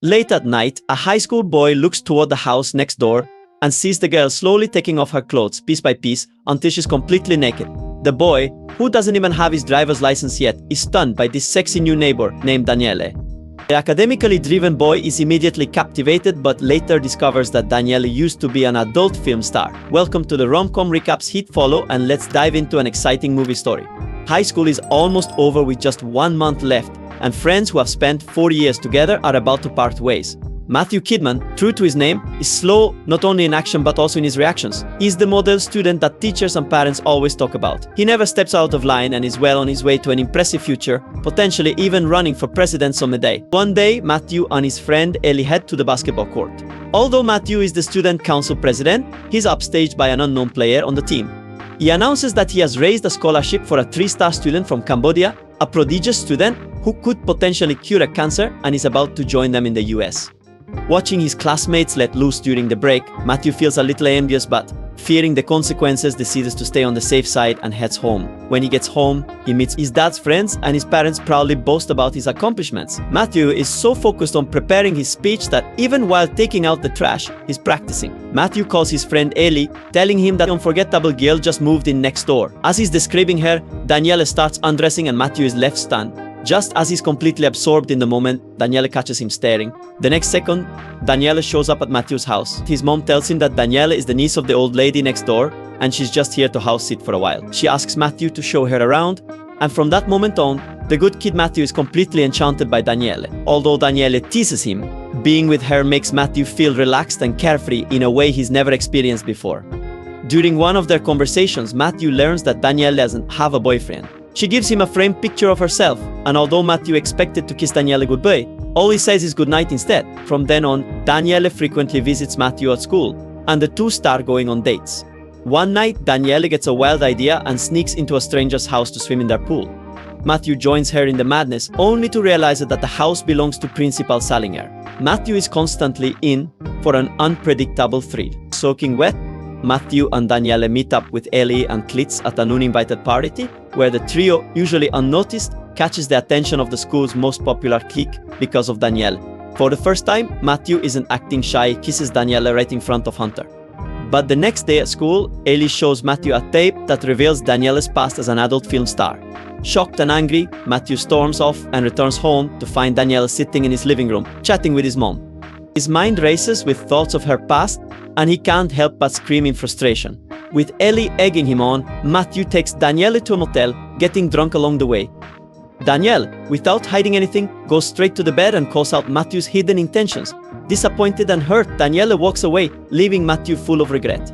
Late at night, a high school boy looks toward the house next door and sees the girl slowly taking off her clothes piece by piece until she's completely naked. The boy, who doesn't even have his driver's license yet, is stunned by this sexy new neighbor named Daniele. The academically driven boy is immediately captivated but later discovers that Daniele used to be an adult film star. Welcome to the rom-com recaps hit follow, and let's dive into an exciting movie story. High school is almost over with just 1 month left, and friends who have spent 4 years together are about to part ways. Matthew Kidman, true to his name, is slow not only in action but also in his reactions. He's the model student that teachers and parents always talk about. He never steps out of line and is well on his way to an impressive future, potentially even running for president someday. One day, Matthew and his friend Ellie head to the basketball court. Although Matthew is the student council president, he's upstaged by an unknown player on the team. He announces that he has raised a scholarship for a 3-star student from Cambodia, a prodigious student who could potentially cure a cancer, and is about to join them in the US. Watching his classmates let loose during the break, Matthew feels a little envious, but fearing the consequences, decides to stay on the safe side and heads home. When he gets home, he meets his dad's friends and his parents proudly boast about his accomplishments. Matthew is so focused on preparing his speech that even while taking out the trash, he's practicing. Matthew calls his friend Ellie, telling him that the unforgettable girl just moved in next door. As he's describing her, Daniele starts undressing and Matthew is left stunned. Just as he's completely absorbed in the moment, Daniele catches him staring. The next second, Daniele shows up at Matthew's house. His mom tells him that Daniele is the niece of the old lady next door and she's just here to house sit for a while. She asks Matthew to show her around, and from that moment on, the good kid Matthew is completely enchanted by Daniele. Although Daniele teases him, being with her makes Matthew feel relaxed and carefree in a way he's never experienced before. During one of their conversations, Matthew learns that Daniele doesn't have a boyfriend. She gives him a framed picture of herself, and although Matthew expected to kiss Daniele goodbye, all he says is goodnight instead. From then on, Daniele frequently visits Matthew at school, and the two start going on dates. One night, Daniele gets a wild idea and sneaks into a stranger's house to swim in their pool. Matthew joins her in the madness, only to realize that the house belongs to Principal Salinger. Matthew is constantly in for an unpredictable thrill. Soaking wet, Matthew and Daniele meet up with Ellie and Klitz at an uninvited party, where the trio, usually unnoticed, catches the attention of the school's most popular clique because of Daniele. For the first time, Matthew isn't acting shy, kisses Daniele right in front of Hunter. But the next day at school, Ellie shows Matthew a tape that reveals Daniele's past as an adult film star. Shocked and angry, Matthew storms off and returns home to find Daniele sitting in his living room, chatting with his mom. His mind races with thoughts of her past, and he can't help but scream in frustration. With Ellie egging him on, Matthew takes Daniele to a motel, getting drunk along the way. Daniele, without hiding anything, goes straight to the bed and calls out Matthew's hidden intentions. Disappointed and hurt, Daniele walks away, leaving Matthew full of regret.